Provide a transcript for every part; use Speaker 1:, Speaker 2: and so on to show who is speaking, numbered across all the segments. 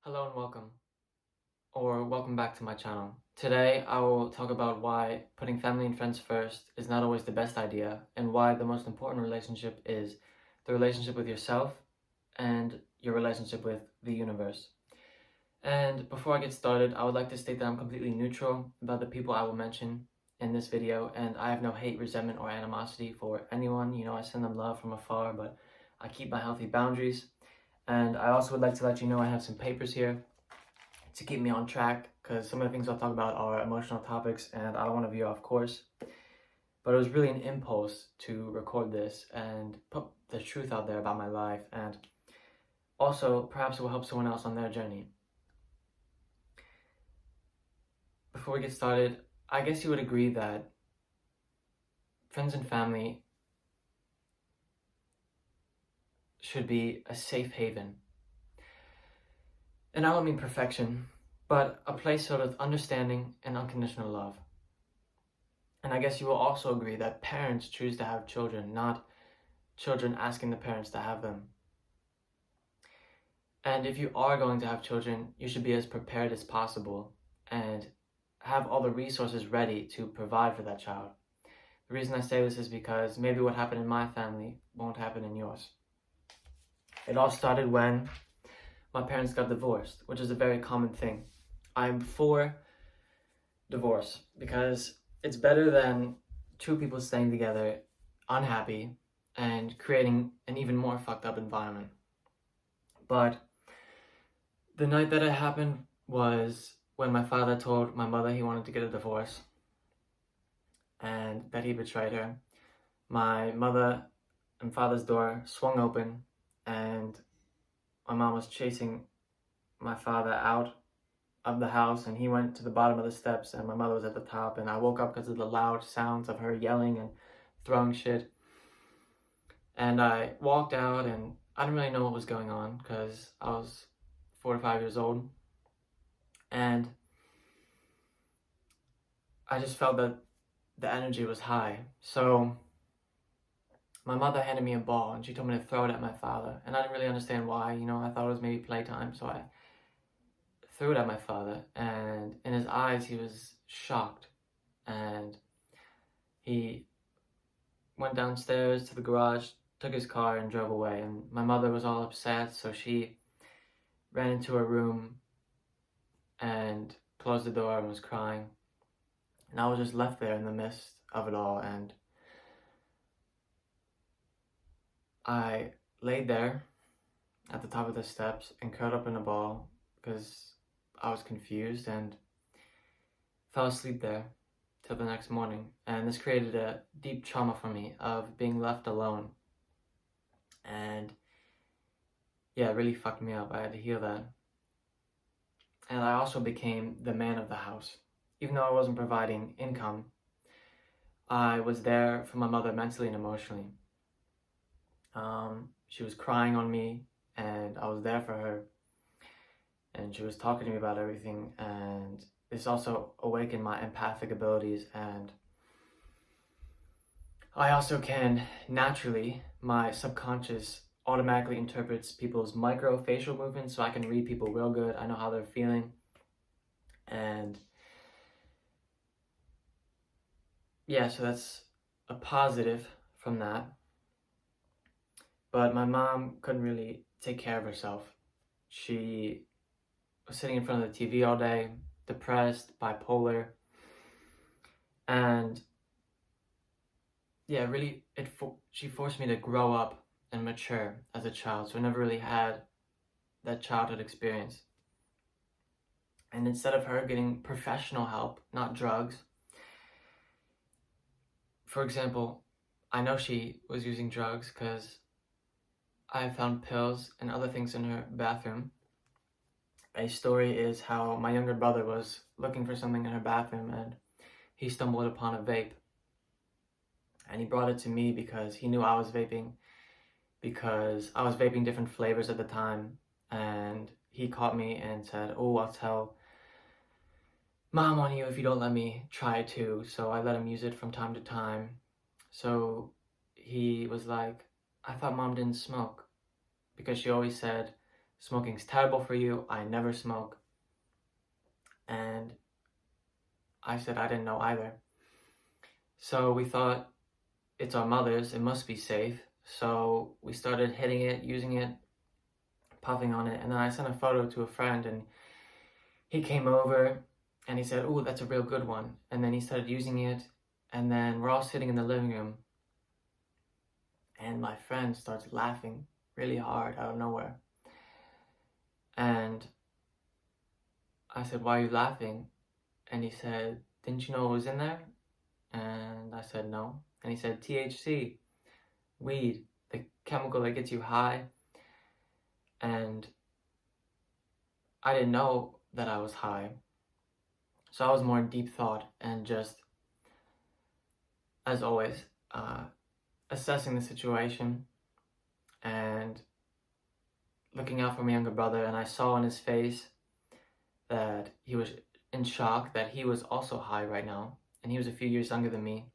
Speaker 1: Hello and welcome, or welcome back to my channel. Today I will talk about why putting family and friends first is not always the best idea, and why the most important relationship is the relationship with yourself and your relationship with the universe. And before I get started, I would like to state that I'm completely neutral about the people I will mention in this video, and I have no hate, resentment, or animosity for anyone. I send them love from afar, but I keep my healthy boundaries. And I also would like to let you know I have some papers here to keep me on track, because some of the things I'll talk about are emotional topics and I don't want to veer off course. But it was really an impulse to record this and put the truth out there about my life, and also perhaps it will help someone else on their journey. Before we get started, I guess you would agree that friends and family should be a safe haven. And I don't mean perfection, but a place filled with understanding and unconditional love. And I guess you will also agree that parents choose to have children, not children asking the parents to have them. And if you are going to have children, you should be as prepared as possible and have all the resources ready to provide for that child. The reason I say this is because maybe what happened in my family won't happen in yours. It all started when my parents got divorced, which is a very common thing. I'm for divorce because it's better than two people staying together unhappy and creating an even more fucked up environment. But the night that it happened was when my father told my mother he wanted to get a divorce and that he betrayed her. My mother and father's door swung open and my mom was chasing my father out of the house, and he went to the bottom of the steps and my mother was at the top, and I woke up because of the loud sounds of her yelling and throwing shit. And I walked out and I didn't really know what was going on because I was 4 to 5 years old, and I just felt that the energy was high. So my mother handed me a ball and she told me to throw it at my father, and I didn't really understand why. I thought it was maybe playtime, so I threw it at my father, and in his eyes he was shocked, and he went downstairs to the garage, took his car and drove away. And my mother was all upset, so she ran into her room and closed the door and was crying, and I was just left there in the midst of it all. And I laid there at the top of the steps and curled up in a ball because I was confused, and fell asleep there till the next morning. And this created a deep trauma for me of being left alone, and yeah, it really fucked me up. I had to heal that. And I also became the man of the house. Even though I wasn't providing income, I was there for my mother mentally and emotionally. She was crying on me and I was there for her, and she was talking to me about everything, and this also awakened my empathic abilities. And I also can naturally, my subconscious automatically interprets people's micro facial movements, so I can read people real good. I know how they're feeling. And yeah, so that's a positive from that. But my mom couldn't really take care of herself. She was sitting in front of the TV all day, depressed, bipolar, and yeah, really, she forced me to grow up and mature as a child, so I never really had that childhood experience. And instead of her getting professional help, not drugs, for example, I know she was using drugs because I found pills and other things in her bathroom. A story is how my younger brother was looking for something in her bathroom and he stumbled upon a vape. And he brought it to me because he knew I was vaping, because I was vaping different flavors at the time. And he caught me and said, "Oh, I'll tell Mom on you if you don't let me try it too." So I let him use it from time to time. So he was like, "I thought Mom didn't smoke," because she always said smoking's terrible for you. I never smoke. And I said I didn't know either. So we thought, it's our mother's, it must be safe. So we started hitting it, using it, puffing on it. And then I sent a photo to a friend, and he came over and he said, "Oh, that's a real good one." And then he started using it. And then we're all sitting in the living room, and my friend starts laughing really hard out of nowhere. And I said, "Why are you laughing?" And he said, "Didn't you know it was in there?" And I said, "No." And he said, "THC, weed, the chemical that gets you high." And I didn't know that I was high. So I was more in deep thought and just, as always, assessing the situation and looking out for my younger brother. And I saw on his face that he was in shock, that he was also high right now. And he was a few years younger than me.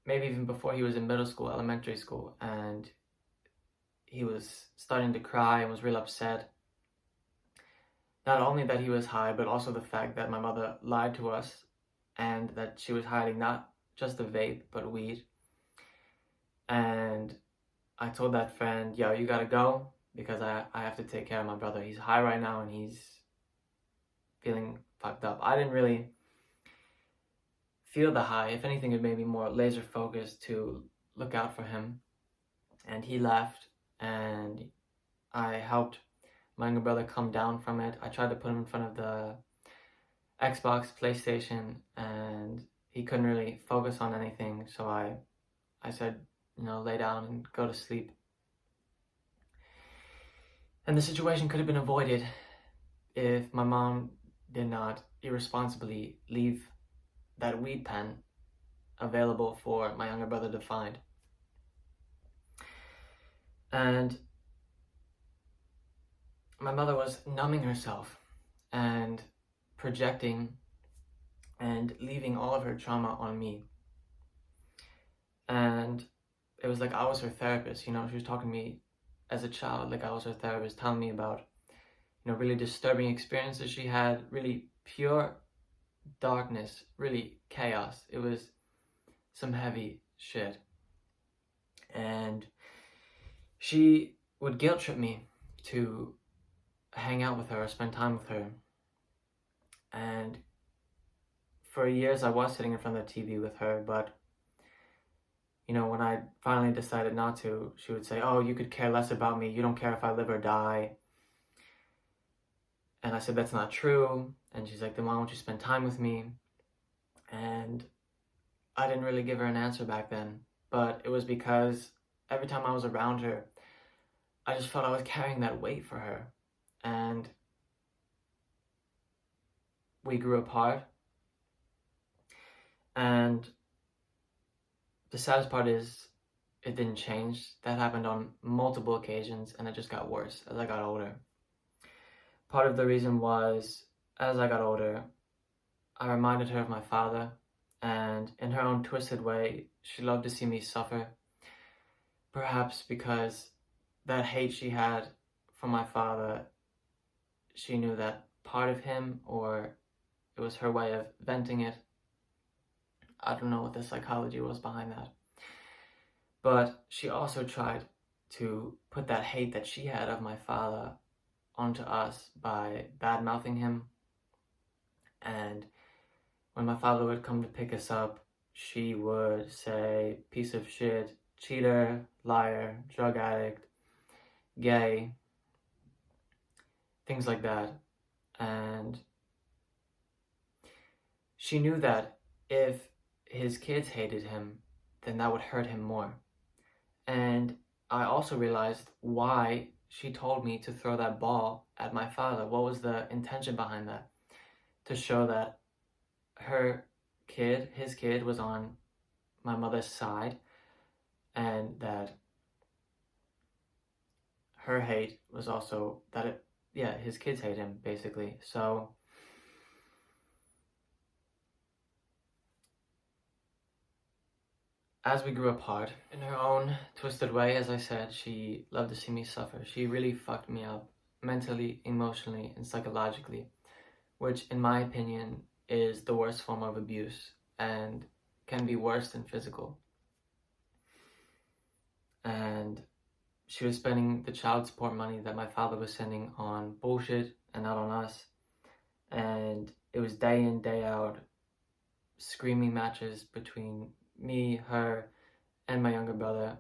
Speaker 1: Maybe even before he was in middle school, elementary school. And he was starting to cry and was real upset. Not only that he was high, but also the fact that my mother lied to us and that she was hiding not just the vape, but weed. And I told that friend, "Yo, you gotta go, because I have to take care of my brother. He's high right now and he's feeling fucked up." I didn't really feel the high. If anything, it made me more laser focused to look out for him. And he left, and I helped my younger brother come down from it. I tried to put him in front of the Xbox, PlayStation, and he couldn't really focus on anything. So I said, lay down and go to sleep. And the situation could have been avoided if my mom did not irresponsibly leave that weed pen available for my younger brother to find. And my mother was numbing herself and projecting and leaving all of her trauma on me. And it was like I was her therapist. She was talking to me as a child like I was her therapist, telling me about really disturbing experiences she had, really pure darkness, really chaos. It was some heavy shit. And she would guilt trip me to hang out with her, spend time with her. And for years I was sitting in front of the TV with her, but when I finally decided not to, she would say, "Oh, you could care less about me. You don't care if I live or die." And I said, "That's not true." And she's like, "Then why won't you spend time with me?" And I didn't really give her an answer back then, but it was because every time I was around her, I just felt I was carrying that weight for her. And we grew apart. And the saddest part is it didn't change. That happened on multiple occasions, and it just got worse as I got older. Part of the reason was, as I got older, I reminded her of my father, and in her own twisted way, she loved to see me suffer. Perhaps because that hate she had for my father, she knew that part of him, or it was her way of venting it. I don't know what the psychology was behind that. But she also tried to put that hate that she had of my father onto us by bad-mouthing him. And when my father would come to pick us up, she would say, "Piece of shit, cheater, liar, drug addict, gay," things like that. And she knew that if his kids hated him, then that would hurt him more. And I also realized why she told me to throw that ball at my father. What was the intention behind that? To show that his kid was on my mother's side, and that her hate was also that his kids hate him, basically. So as we grew apart, in her own twisted way, as I said, she loved to see me suffer. She really fucked me up mentally, emotionally, and psychologically, which, in my opinion, is the worst form of abuse and can be worse than physical. And she was spending the child support money that my father was sending on bullshit and not on us. And it was day in, day out, screaming matches between me, her, and my younger brother,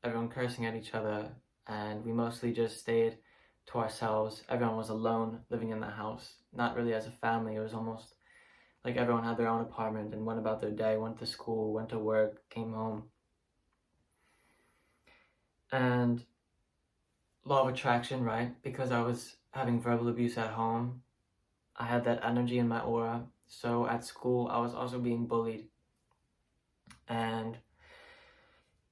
Speaker 1: everyone cursing at each other, and we mostly just stayed to ourselves. Everyone was alone living in the house, not really as a family. It was almost like everyone had their own apartment and went about their day, went to school, went to work, came home. And law of attraction, right? Because I was having verbal abuse at home, I had that energy in my aura. So at school, I was also being bullied. And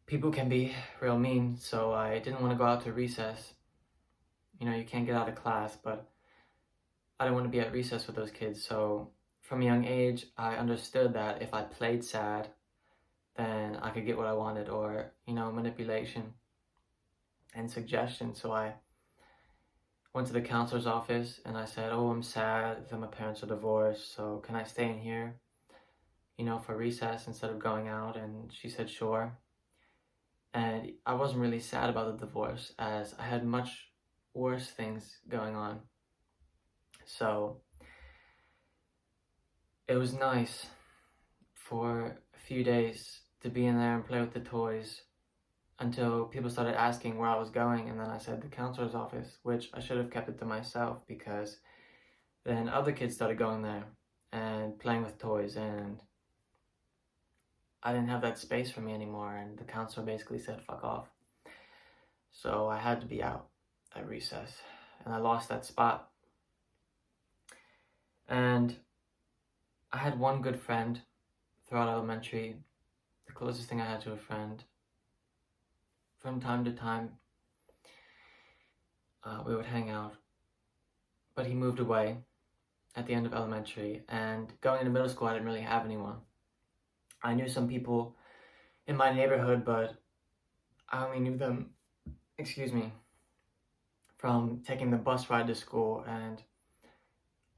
Speaker 1: people can be real mean, so I didn't want to go out to recess. You know, you can't get out of class, but I didn't want to be at recess with those kids. So from a young age, I understood that if I played sad, then I could get what I wanted, or, you know, manipulation and suggestion. So I went to the counselor's office and I said, oh, I'm sad that my parents are divorced, so can I stay in here, you know, for recess instead of going out? And she said, sure. And I wasn't really sad about the divorce, as I had much worse things going on. So it was nice for a few days to be in there and play with the toys until people started asking where I was going, and then I said the counselor's office, which I should have kept it to myself, because then other kids started going there and playing with toys, and I didn't have that space for me anymore, and the counselor basically said fuck off. So I had to be out at recess, and I lost that spot. And I had one good friend throughout elementary, the closest thing I had to a friend. From time to time, we would hang out, but he moved away at the end of elementary, and going into middle school, I didn't really have anyone. I knew some people in my neighborhood, but I only knew them, from taking the bus ride to school, and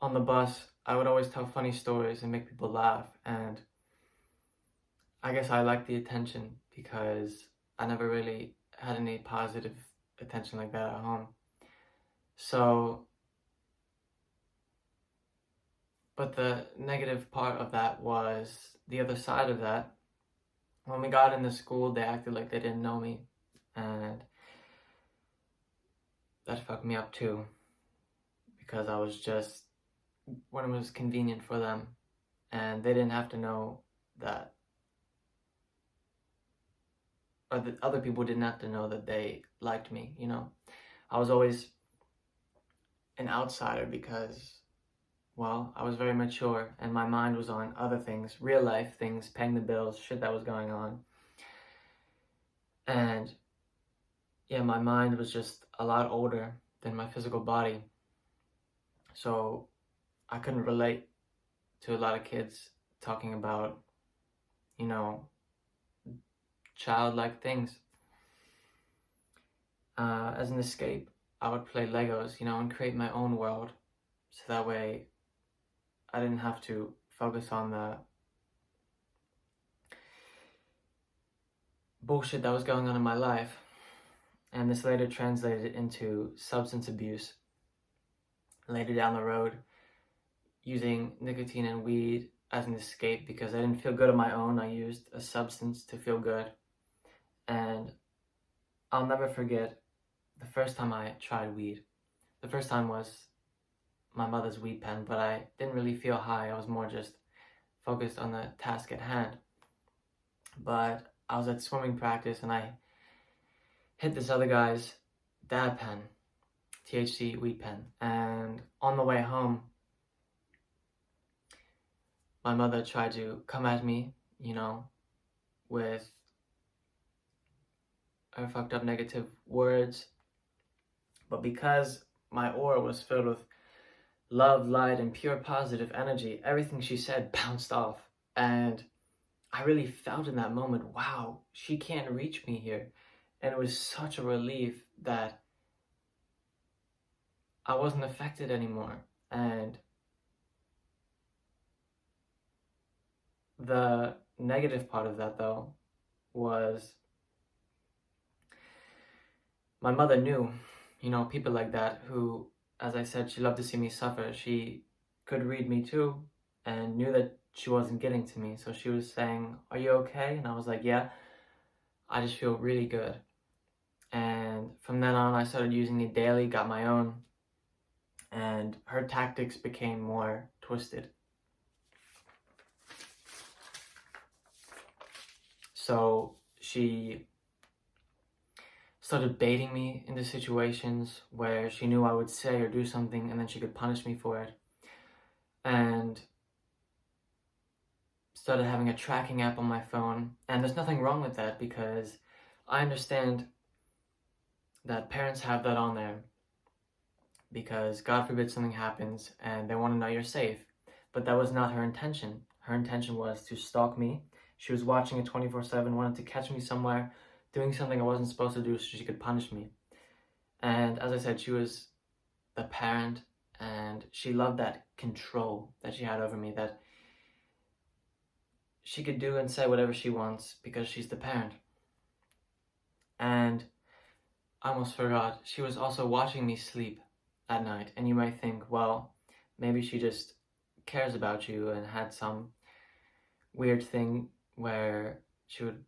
Speaker 1: on the bus, I would always tell funny stories and make people laugh, and I guess I liked the attention because I never really had any positive attention like that at home. So, but the negative part of that was the other side of that. When we got into school, they acted like they didn't know me, and that fucked me up too, because I was just when it was convenient for them, and they didn't have to know that, or the other people didn't have to know that they liked me, you know. I was always an outsider because, well, I was very mature and my mind was on other things, real life things, paying the bills, shit that was going on. And yeah, my mind was just a lot older than my physical body. So I couldn't relate to a lot of kids talking about, you know, childlike things. As an escape, I would play Legos, you know, and create my own world, so that way I didn't have to focus on the bullshit that was going on in my life. And this later translated into substance abuse later down the road, using nicotine and weed as an escape because I didn't feel good on my own. I used a substance to feel good. And I'll never forget the first time I tried weed. The first time was my mother's weed pen, but I didn't really feel high. I was more just focused on the task at hand. But I was at swimming practice and I hit this other guy's dad pen, THC weed pen. And on the way home, my mother tried to come at me, you know, with her fucked up negative words. But because my aura was filled with love, light, and pure positive energy, everything she said bounced off. And I really felt in that moment, wow, she can't reach me here. And it was such a relief that I wasn't affected anymore. And the negative part of that, though, was my mother knew, people like that who, as I said, she loved to see me suffer. She could read me too and knew that she wasn't getting to me. So she was saying, "Are you okay?" And I was like, "Yeah, I just feel really good." And from then on, I started using it daily, got my own, and her tactics became more twisted. So she started baiting me into situations where she knew I would say or do something and then she could punish me for it. And started having a tracking app on my phone. And there's nothing wrong with that because I understand that parents have that on there because God forbid something happens and they want to know you're safe. But that was not her intention. Her intention was to stalk me. She was watching it 24/7, wanted to catch me somewhere, doing something I wasn't supposed to do so she could punish me. And as I said, she was the parent and she loved that control that she had over me, that she could do and say whatever she wants because she's the parent. And I almost forgot, she was also watching me sleep at night. And you might think, well, maybe she just cares about you and had some weird thing where she would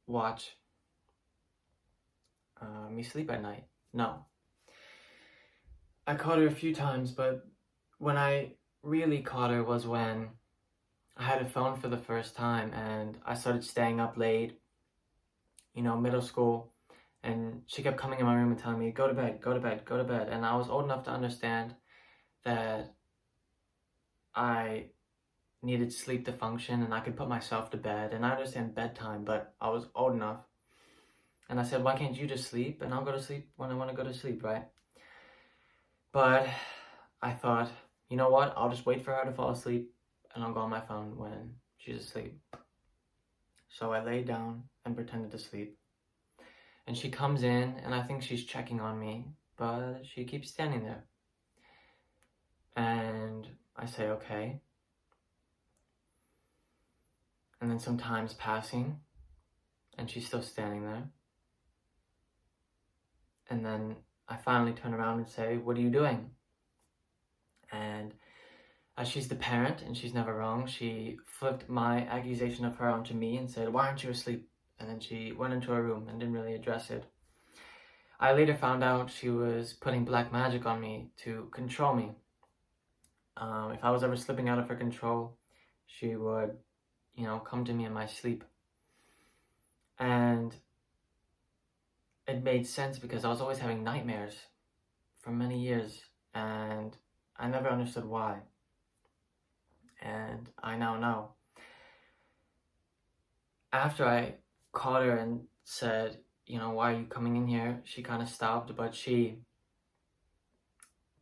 Speaker 1: watch me sleep at night. No. I caught her a few times, but when I really caught her was when I had a phone for the first time and I started staying up late, middle school, and she kept coming in my room and telling me, go to bed, go to bed, go to bed. And I was old enough to understand that I needed sleep to function and I could put myself to bed. And I understand bedtime, but I was old enough. And I said, why can't you just sleep? And I'll go to sleep when I want to go to sleep, right? But I thought, you know what? I'll just wait for her to fall asleep and I'll go on my phone when she's asleep. So I laid down and pretended to sleep. And she comes in and I think she's checking on me, but she keeps standing there. And I say, okay. And then some time's passing and she's still standing there. And then I finally turn around and say, what are you doing? And as she's the parent and she's never wrong, she flipped my accusation of her onto me and said, why aren't you asleep? And then she went into her room and didn't really address it. I later found out she was putting black magic on me to control me. If I was ever slipping out of her control, she would, come to me in my sleep. And it made sense because I was always having nightmares for many years and I never understood why. And I now know. After I caught her and said, why are you coming in here? She kind of stopped, but she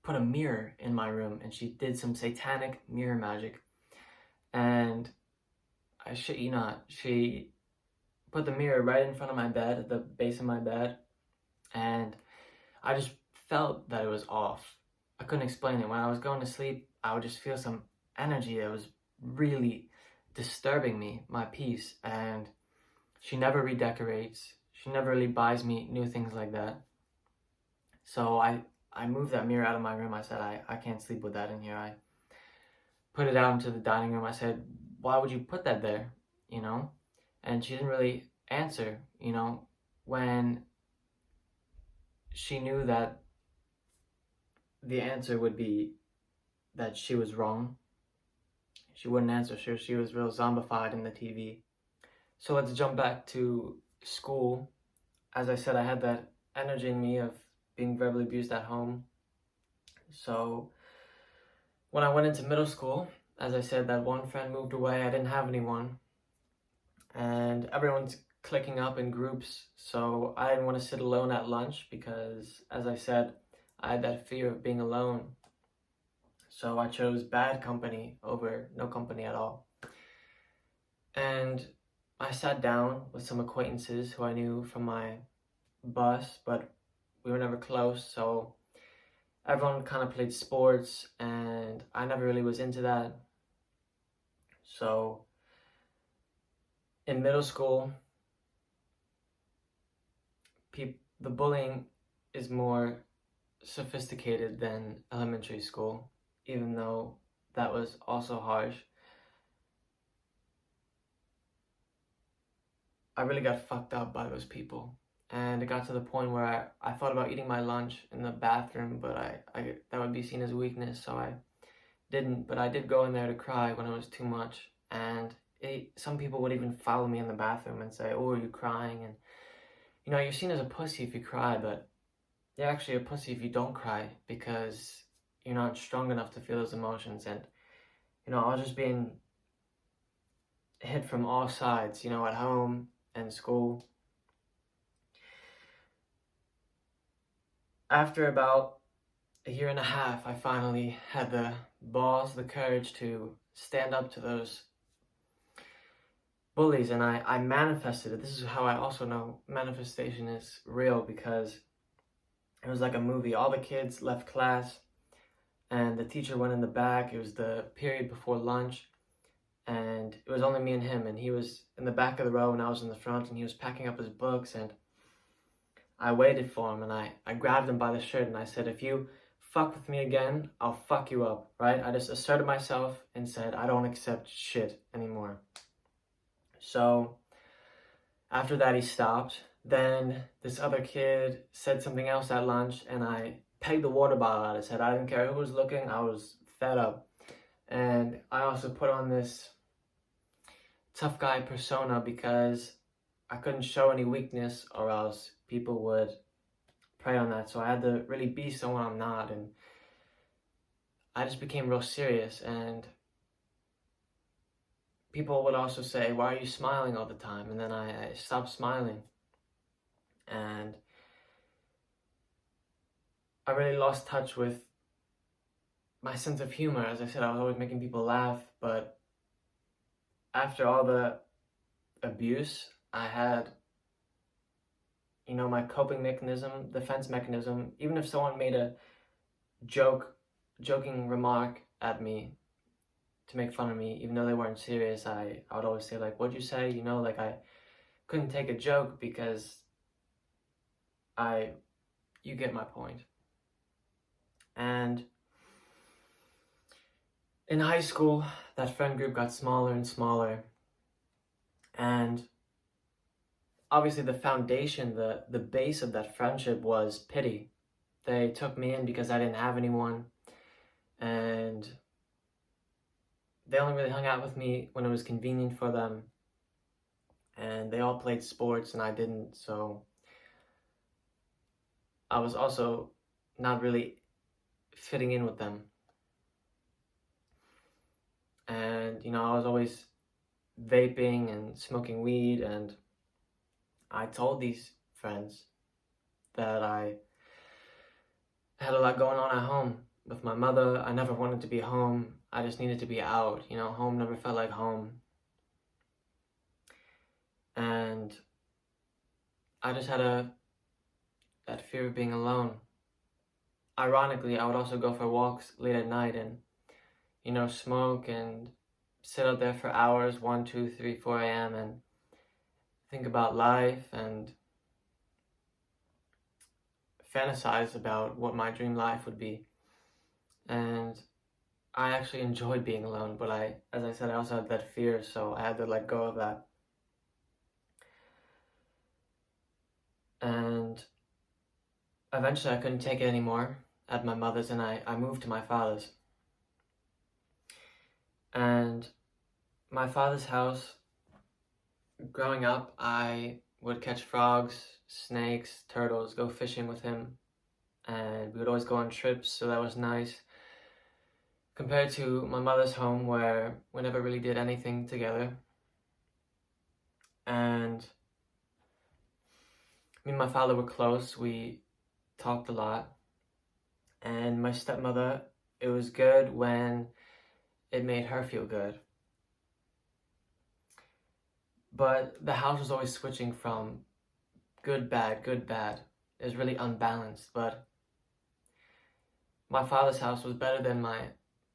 Speaker 1: put a mirror in my room and she did some satanic mirror magic. And I shit you not, she put the mirror right in front of my bed, at the base of my bed, and I just felt that it was off. I couldn't explain it. When I was going to sleep, I would just feel some energy that was really disturbing me, my peace, and she never redecorates. She never really buys me new things like that. So I moved that mirror out of my room. I said, I can't sleep with that in here. I put it out into the dining room. I said, why would you put that there, And she didn't really answer, when she knew that the answer would be that she was wrong. She wouldn't answer. She was real zombified in the TV. So let's jump back to school. As I said, I had that energy in me of being verbally abused at home. So when I went into middle school, as I said, that one friend moved away. I didn't have anyone. And everyone's clicking up in groups. So I didn't want to sit alone at lunch because, as I said, I had that fear of being alone. So I chose bad company over no company at all. And I sat down with some acquaintances who I knew from my bus, but we were never close, so everyone kind of played sports, and I never really was into that. So in middle school, the bullying is more sophisticated than elementary school, even though that was also harsh. I really got fucked up by those people. And it got to the point where I thought about eating my lunch in the bathroom, but I that would be seen as weakness, so I didn't. But I did go in there to cry when it was too much. And some people would even follow me in the bathroom and say, "Oh, are you crying?" And you're seen as a pussy if you cry, but you're actually a pussy if you don't cry, because you're not strong enough to feel those emotions. And I was just being hit from all sides, at home and school. After about a year and a half, I finally had the balls, the courage to stand up to those bullies, and I manifested it. This is how I also know manifestation is real, because it was like a movie. All the kids left class, and the teacher went in the back. It was the period before lunch, and it was only me and him, and he was in the back of the row, and I was in the front, and he was packing up his books, and I waited for him, and I grabbed him by the shirt, and I said, "If you fuck with me again, I'll fuck you up," right? I just asserted myself and said, I don't accept shit anymore. So after that, he stopped. Then this other kid said something else at lunch, and I pegged the water bottle out his head. I didn't care who was looking. I was fed up. And I also put on this tough guy persona, because I couldn't show any weakness, or else people would prey on that. So I had to really be someone I'm not, and I just became real serious. And people would also say, "Why are you smiling all the time?" And then I stopped smiling, and I really lost touch with my sense of humor. As I said, I was always making people laugh, but after all the abuse, I had my coping mechanism, defense mechanism. Even if someone made a joking remark at me to make fun of me, even though they weren't serious, I would always say, like, "What'd you say?" Like, I couldn't take a joke, because you get my point. And in high school, that friend group got smaller and smaller, and obviously the foundation, the base of that friendship was pity. They took me in because I didn't have anyone, and they only really hung out with me when it was convenient for them, and they all played sports and I didn't, so I was also not really fitting in with them. And I was always vaping and smoking weed, and I told these friends that I had a lot going on at home with my mother. I never wanted to be home. I just needed to be out. Home never felt like home. And I just had that fear of being alone. Ironically, I would also go for walks late at night and, smoke and sit out there for hours, 1, 2, 3, 4 a.m. and think about life and fantasize about what my dream life would be. And I actually enjoyed being alone, but as I said, I also had that fear, so I had to let go of that. And eventually I couldn't take it anymore at my mother's, and I moved to my father's. And my father's house, growing up, I would catch frogs, snakes, turtles, go fishing with him, and we would always go on trips, so that was nice. Compared to my mother's home, where we never really did anything together. And me and my father were close, we talked a lot. And my stepmother, it was good when it made her feel good. But the house was always switching from good, bad, good, bad. It was really unbalanced, but my father's house was better than my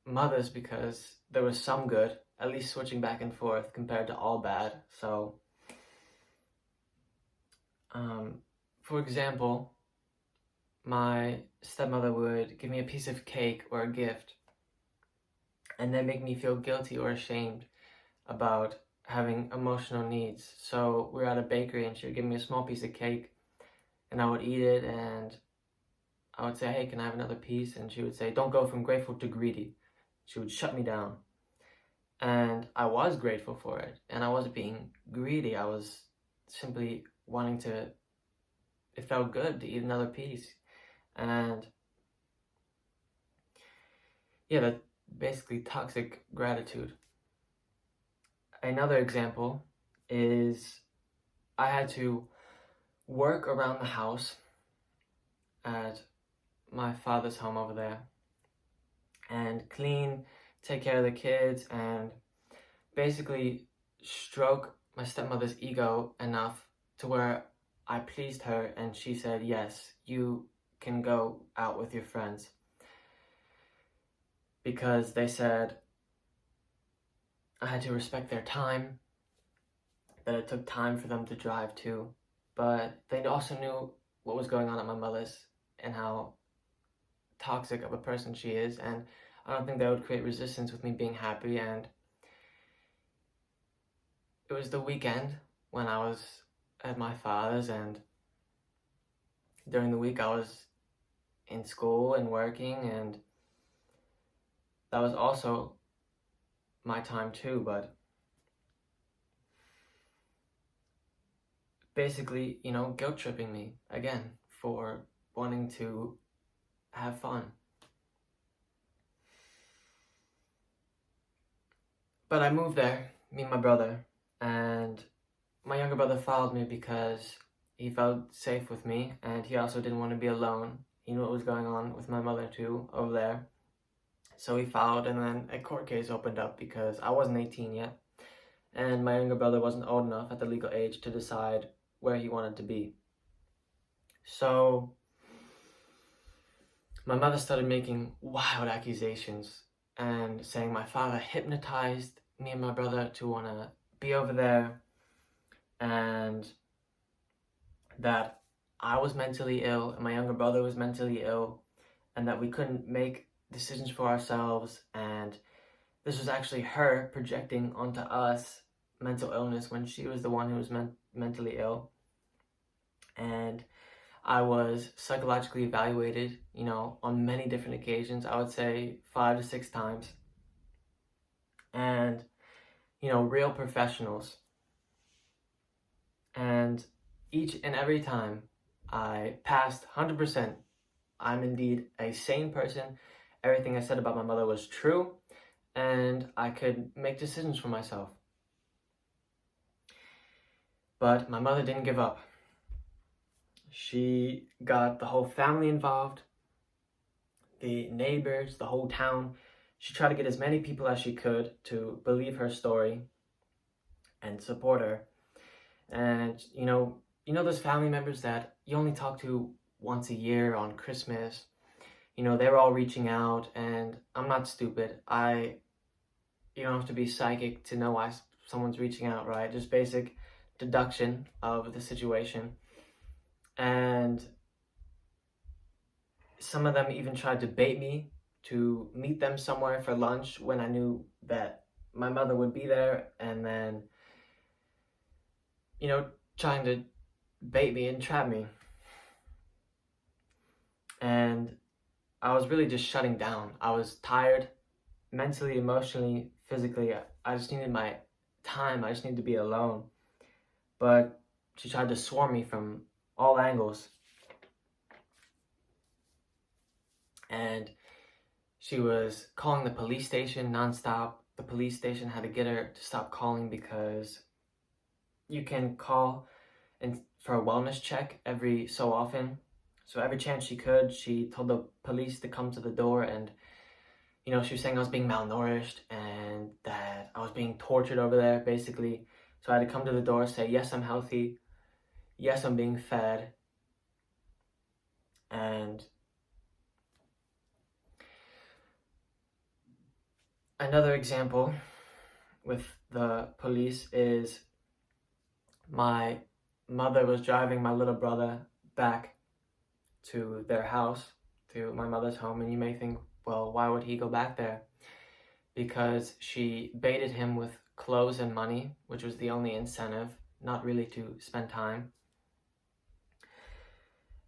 Speaker 1: mother's because there was some good, at least switching back and forth compared to all bad. So, for example, my stepmother would give me a piece of cake or a gift and then make me feel guilty or ashamed about having emotional needs. So we were at a bakery and she would give me a small piece of cake and I would eat it and I would say, hey, can I have another piece? And she would say, don't go from grateful to greedy. She would shut me down. And I was grateful for it. And I wasn't being greedy. I was simply wanting to, it felt good to eat another piece. And yeah, that's basically toxic gratitude. Another example is I had to work around the house at my father's home over there and clean, take care of the kids, and basically stroke my stepmother's ego enough to where I pleased her and she said, yes, you can go out with your friends. Because they said I had to respect their time, that it took time for them to drive too, but they also knew what was going on at my mother's and how toxic of a person she is, and I don't think that would create resistance with me being happy. And it was the weekend when I was at my father's, and during the week I was in school and working, and that was also my time too, but basically, guilt tripping me again for wanting to have fun. But I moved there, me and my brother, and my younger brother followed me because he felt safe with me, and he also didn't want to be alone. He knew what was going on with my mother too over there. So he followed, and then a court case opened up because I wasn't 18 yet, and my younger brother wasn't old enough at the legal age to decide where he wanted to be. So my mother started making wild accusations and saying my father hypnotized me and my brother to want to be over there, and that I was mentally ill and my younger brother was mentally ill, and that we couldn't make decisions for ourselves, and this was actually her projecting onto us mental illness when she was the one who was mentally ill. And I was psychologically evaluated, on many different occasions. I would say 5 to 6 times. And, real professionals. And each and every time I passed 100%. I'm indeed a sane person. Everything I said about my mother was true, and I could make decisions for myself. But my mother didn't give up. She got the whole family involved, the neighbors, the whole town. She tried to get as many people as she could to believe her story and support her. And, those family members that you only talk to once a year on Christmas, they're all reaching out, and I'm not stupid. You don't have to be psychic to know why someone's reaching out, right? Just basic deduction of the situation. And some of them even tried to bait me to meet them somewhere for lunch when I knew that my mother would be there, and then, trying to bait me and trap me. And I was really just shutting down. I was tired, mentally, emotionally, physically. I just needed my time. I just needed to be alone. But she tried to swarm me from all angles. And she was calling the police station nonstop. The police station had to get her to stop calling because you can call and for a wellness check every so often. So every chance she could, she told the police to come to the door, and she was saying I was being malnourished and that I was being tortured over there, basically. So I had to come to the door, say, yes, I'm healthy. Yes, I'm being fed. And another example with the police is my mother was driving my little brother back to their house, to my mother's home, and you may think, well, why would he go back there? Because she baited him with clothes and money, which was the only incentive, not really to spend time.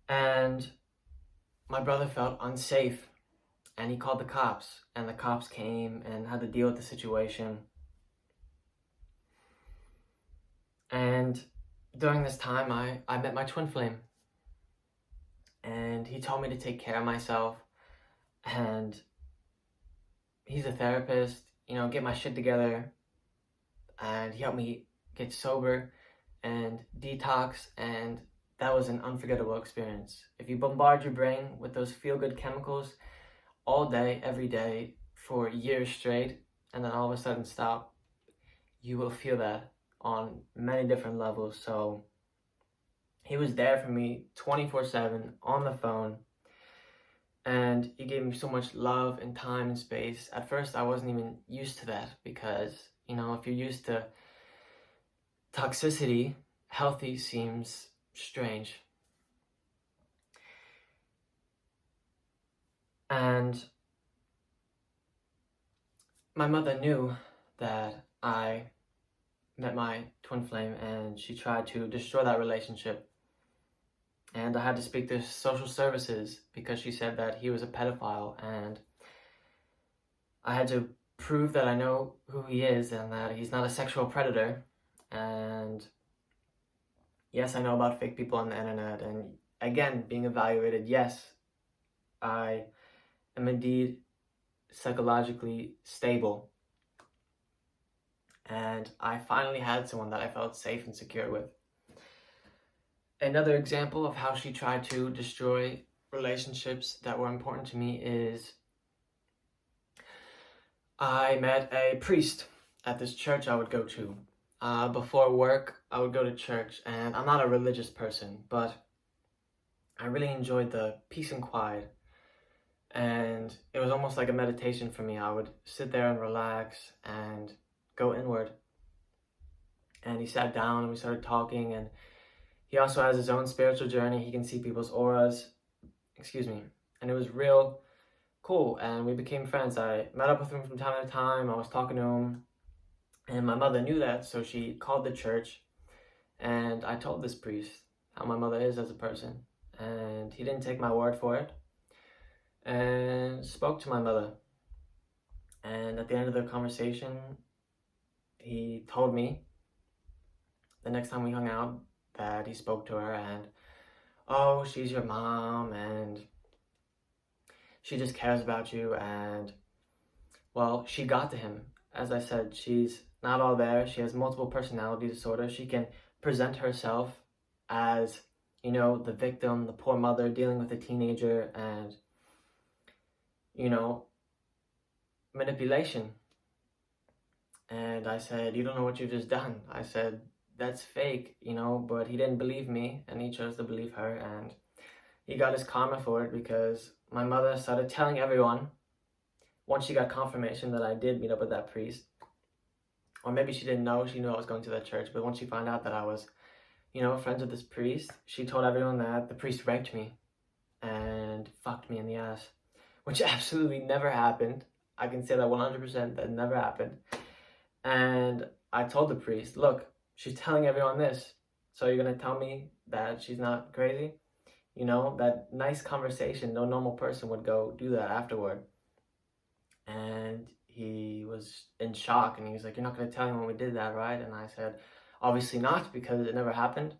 Speaker 1: And my brother felt unsafe, and he called the cops, and the cops came and had to deal with the situation. And during this time, I met my twin flame, and he told me to take care of myself, and he's a therapist, get my shit together, and he helped me get sober and detox, and that was an unforgettable experience. If you bombard your brain with those feel-good chemicals all day, every day, for years straight, and then all of a sudden stop, you will feel that on many different levels. So he was there for me 24/7 on the phone, and he gave me so much love and time and space. At first, I wasn't even used to that because, if you're used to toxicity, healthy seems strange. And my mother knew that I met my twin flame, and she tried to destroy that relationship. And I had to speak to social services because she said that he was a pedophile, and I had to prove that I know who he is and that he's not a sexual predator. And yes, I know about fake people on the internet, and again, being evaluated. Yes, I am indeed psychologically stable. And I finally had someone that I felt safe and secure with. Another example of how she tried to destroy relationships that were important to me is I met a priest at this church I would go to. Before work, I would go to church, and I'm not a religious person, but I really enjoyed the peace and quiet, and it was almost like a meditation for me. I would sit there and relax and go inward. And he sat down and we started talking, and he also has his own spiritual journey. He can see people's auras, and it was real cool, and we became friends. I met up with him from time to time. I was talking to him, and my mother knew that, so she called the church, and I told this priest how my mother is as a person, and he didn't take my word for it, and spoke to my mother. And at the end of the conversation, he told me the next time we hung out that he spoke to her, and, oh, she's your mom, and she just cares about you. And, well, she got to him. As I said, she's not all there. She has multiple personality disorder. She can present herself as, the victim, the poor mother dealing with a teenager, and, manipulation. And I said, you don't know what you've just done. I said, that's fake, but he didn't believe me, and he chose to believe her, and he got his karma for it, because my mother started telling everyone, once she got confirmation that I did meet up with that priest, or maybe she didn't know, she knew I was going to that church, but once she found out that I was, friends with this priest, she told everyone that the priest raped me and fucked me in the ass, which absolutely never happened. I can say that 100%, that never happened. And I told the priest, look, she's telling everyone this, so you're gonna tell me that she's not crazy? That nice conversation, no normal person would go do that afterward. And he was in shock, and he was like, you're not gonna tell anyone we did that, right? And I said, obviously not, because it never happened,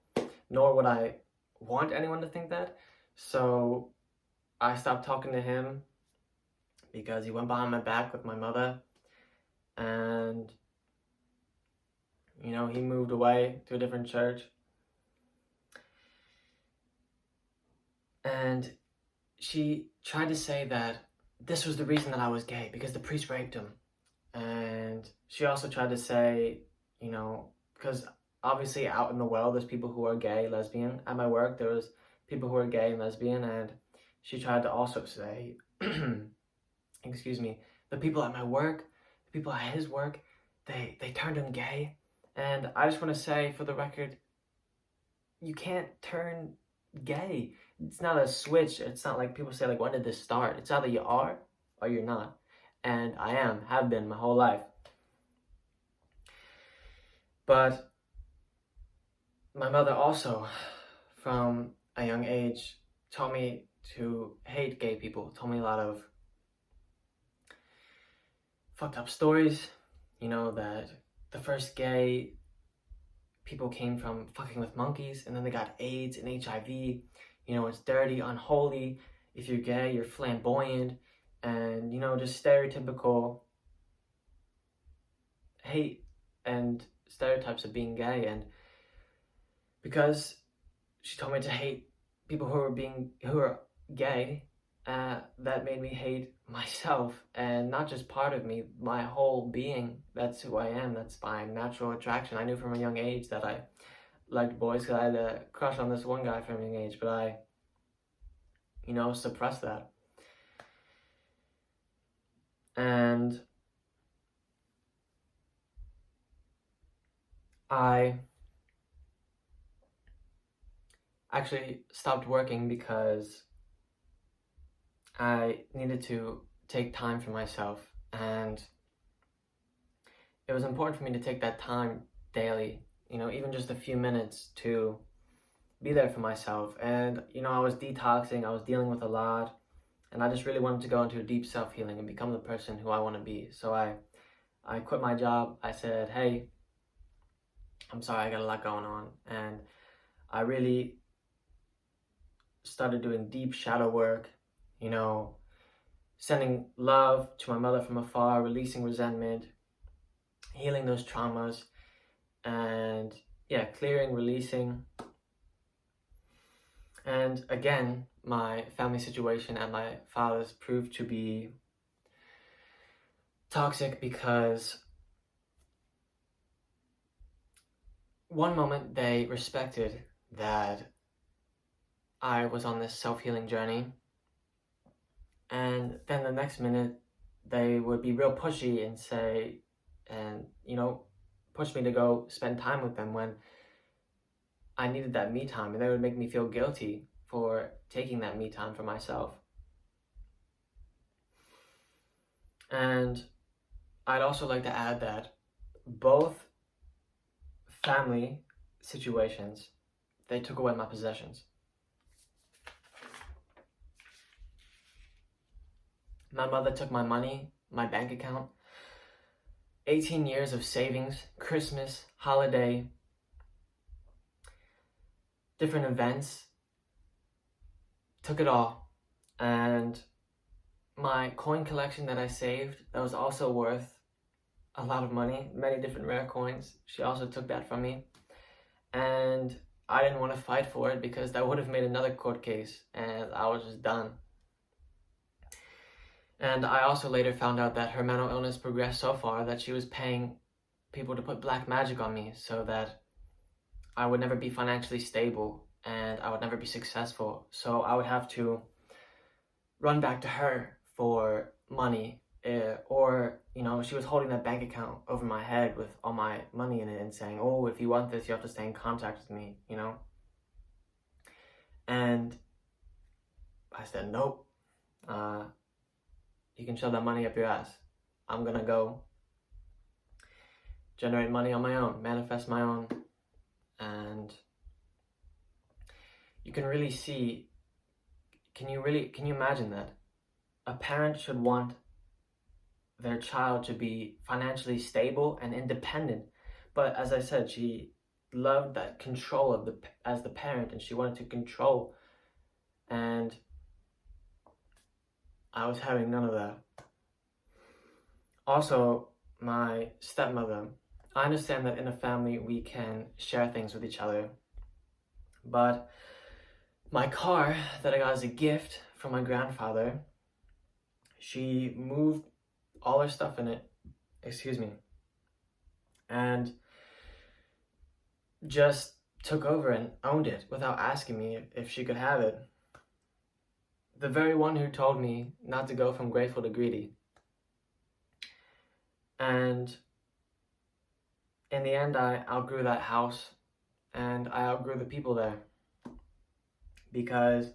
Speaker 1: nor would I want anyone to think that. So I stopped talking to him because he went behind my back with my mother, and he moved away to a different church. And she tried to say that this was the reason that I was gay, because the priest raped him. And she also tried to say, because obviously out in the world there's people who are gay, lesbian. At my work there was people who are gay and lesbian, and she tried to also say, excuse me, the people at my work, the people at his work, they turned him gay. And I just want to say, for the record, you can't turn gay. It's not a switch. It's not like people say, like, when did this start? It's either you are or you're not. And I have been my whole life. But my mother also, from a young age, taught me to hate gay people, told me a lot of fucked up stories, you know, that the first gay people came from fucking with monkeys, and then they got AIDS and HIV. You know, it's dirty, unholy. If you're gay, you're flamboyant, and, you know, just stereotypical hate and stereotypes of being gay. And because she told me to hate people who are gay, that made me hate myself, and not just part of me, my whole being. That's who I am. That's my natural attraction. I knew from a young age that I liked boys because I had a crush on this one guy from a young age, but I, you know, suppressed that. And I actually stopped working because I needed to take time for myself, and it was important for me to take that time daily, you know, even just a few minutes to be there for myself. And, you know, I was detoxing, I was dealing with a lot, and I just really wanted to go into a deep self-healing and become the person who I want to be. So I quit my job. I said, hey, I'm sorry, I got a lot going on. And I really started doing deep shadow work, you know, sending love to my mother from afar, releasing resentment, healing those traumas, and yeah, clearing, releasing. And again, my family situation at my father's proved to be toxic because one moment they respected that I was on this self-healing journey, and then the next minute they would be real pushy and say, and, you know, push me to go spend time with them when I needed that me time, and they would make me feel guilty for taking that me time for myself. And I'd also like to add that both family situations, they took away my possessions. My mother took my money, my bank account, 18 years of savings, Christmas, holiday, different events, took it all. And my coin collection that I saved, that was also worth a lot of money, many different rare coins, she also took that from me. And I didn't want to fight for it because that would have made another court case, and I was just done. And I also later found out that her mental illness progressed so far that she was paying people to put black magic on me so that I would never be financially stable and I would never be successful. So I would have to run back to her for money, or, you know, she was holding that bank account over my head with all my money in it and saying, oh, if you want this, you have to stay in contact with me, you know? And I said, nope. You can shove that money up your ass. I'm gonna go generate money on my own, manifest my own. And you can really see, can you imagine that? A parent should want their child to be financially stable and independent. But as I said, she loved that control of as the parent, and she wanted to control. And I was having none of that. Also, my stepmother, I understand that in a family we can share things with each other, but my car that I got as a gift from my grandfather, she moved all her stuff in it, excuse me, and just took over and owned it without asking me if she could have it. The very one who told me not to go from grateful to greedy. And in the end, I outgrew that house and I outgrew the people there, because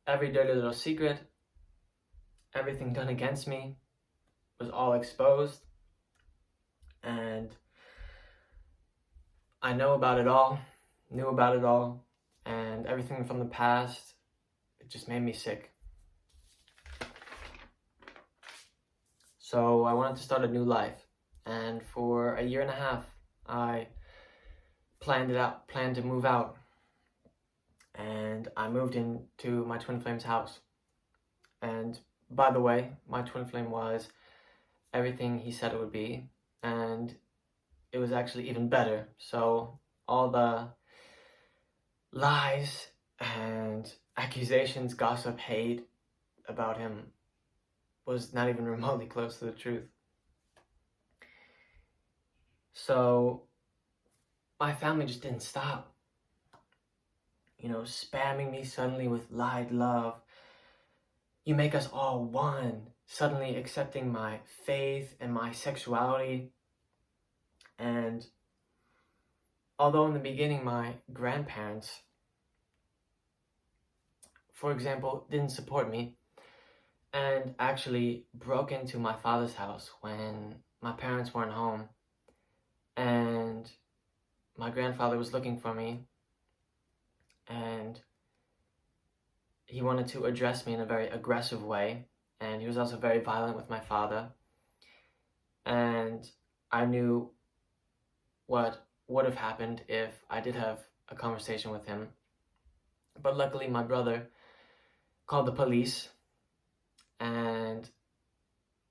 Speaker 1: every dirty little secret, everything done against me was all exposed, and I knew about it all, and everything from the past, it just made me sick. So I wanted to start a new life, and for a year and a half, I planned to move out, and I moved into my twin flame's house. And by the way, my twin flame was everything he said it would be, and it was actually even better. So all the lies and accusations, gossip, hate about him was not even remotely close to the truth. So my family just didn't stop, spamming me suddenly with lied love. You make us all one, suddenly accepting my faith and my sexuality. And although in the beginning my grandparents, for example, didn't support me and actually broke into my father's house when my parents weren't home, and my grandfather was looking for me, and he wanted to address me in a very aggressive way, and he was also very violent with my father, and I knew what would have happened if I did have a conversation with him. But luckily my brother called the police, and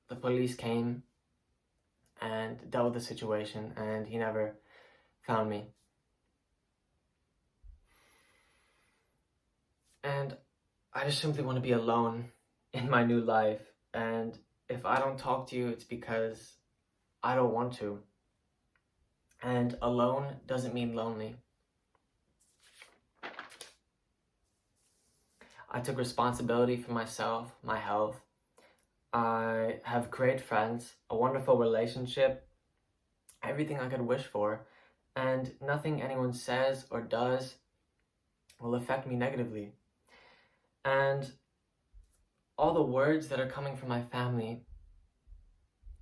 Speaker 1: the police came and dealt with the situation, and he never found me. And I just simply want to be alone in my new life, and if I don't talk to you, it's because I don't want to. And alone doesn't mean lonely. I took responsibility for myself, my health. I have great friends, a wonderful relationship, everything I could wish for, and nothing anyone says or does will affect me negatively. And all the words that are coming from my family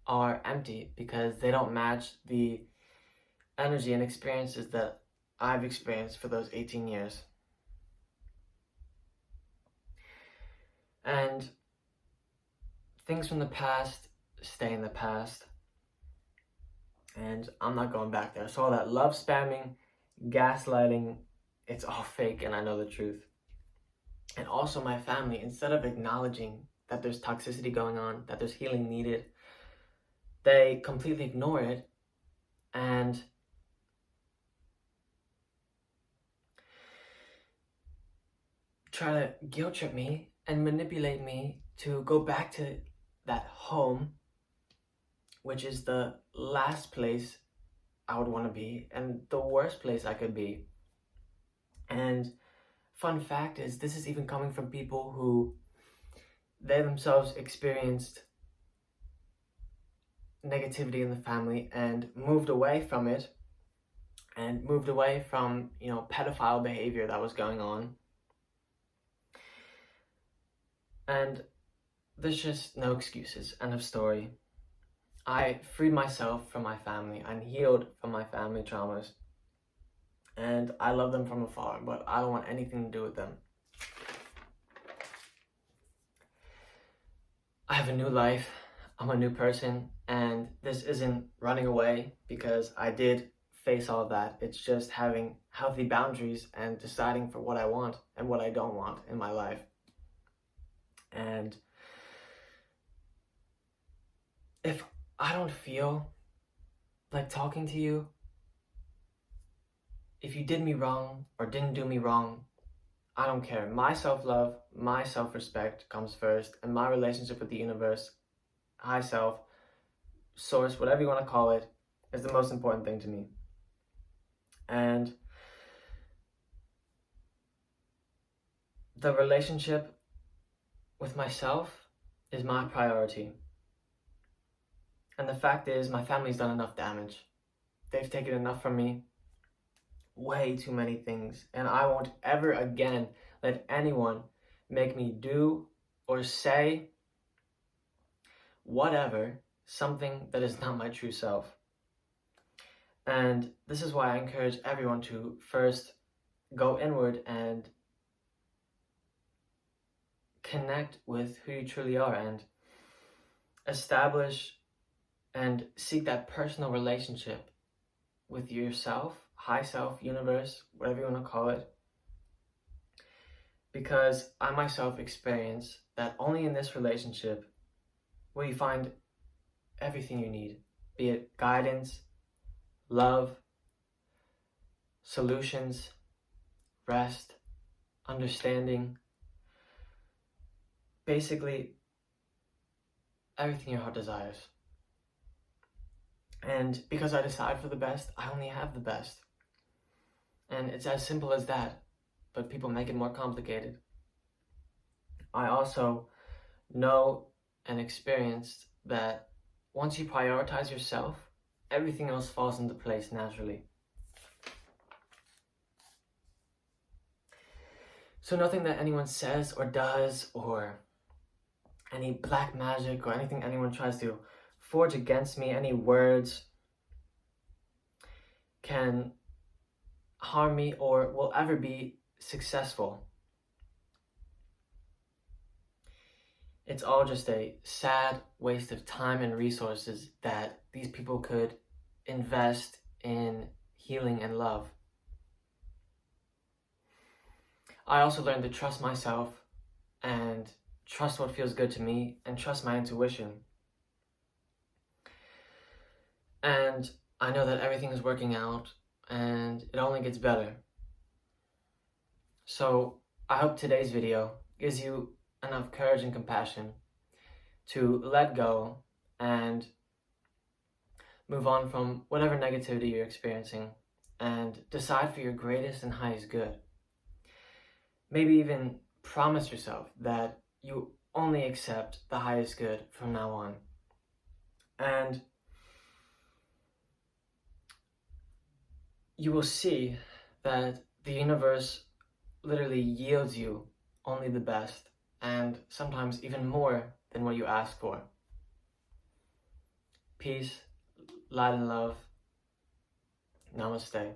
Speaker 1: are empty because they don't match the energy and experiences that I've experienced for those 18 years. And things from the past stay in the past, and I'm not going back there. So all that love spamming, gaslighting, it's all fake, and I know the truth. And also my family, instead of acknowledging that there's toxicity going on, that there's healing needed, they completely ignore it and try to guilt trip me and manipulate me to go back to that home, which is the last place I would want to be and the worst place I could be. And fun fact is, this is even coming from people who they themselves experienced negativity in the family and moved away from it, and moved away from, pedophile behavior that was going on. And there's just no excuses. End of story. I freed myself from my family and healed from my family traumas. And I love them from afar, but I don't want anything to do with them. I have a new life. I'm a new person, and this isn't running away because I did face all of that. It's just having healthy boundaries and deciding for what I want and what I don't want in my life. And if I don't feel like talking to you, if you did me wrong or didn't do me wrong, I don't care. My self-love, my self-respect comes first, and my relationship with the universe, high self, source, whatever you want to call it, is the most important thing to me. And the relationship with myself is my priority. And the fact is, my family's done enough damage. They've taken enough from me, way too many things, and I won't ever again let anyone make me do or say whatever, something that is not my true self. And this is why I encourage everyone to first go inward and connect with who you truly are and establish and seek that personal relationship with yourself, high self, universe, whatever you want to call it. Because I myself experience that only in this relationship will you find everything you need, be it guidance, love, solutions, rest, understanding, basically everything your heart desires. And because I decide for the best, I only have the best. And it's as simple as that, but people make it more complicated. I also know and experienced that once you prioritize yourself, everything else falls into place naturally. So nothing that anyone says or does, or any black magic or anything anyone tries to forge against me, any words, can harm me or will ever be successful. It's all just a sad waste of time and resources that these people could invest in healing and love. I also learned to trust myself and trust what feels good to me and trust my intuition. And I know that everything is working out and it only gets better. So I hope today's video gives you enough courage and compassion to let go and move on from whatever negativity you're experiencing and decide for your greatest and highest good. Maybe even promise yourself that you only accept the highest good from now on. And you will see that the universe literally yields you only the best, and sometimes even more than what you ask for. Peace, light and love. Namaste.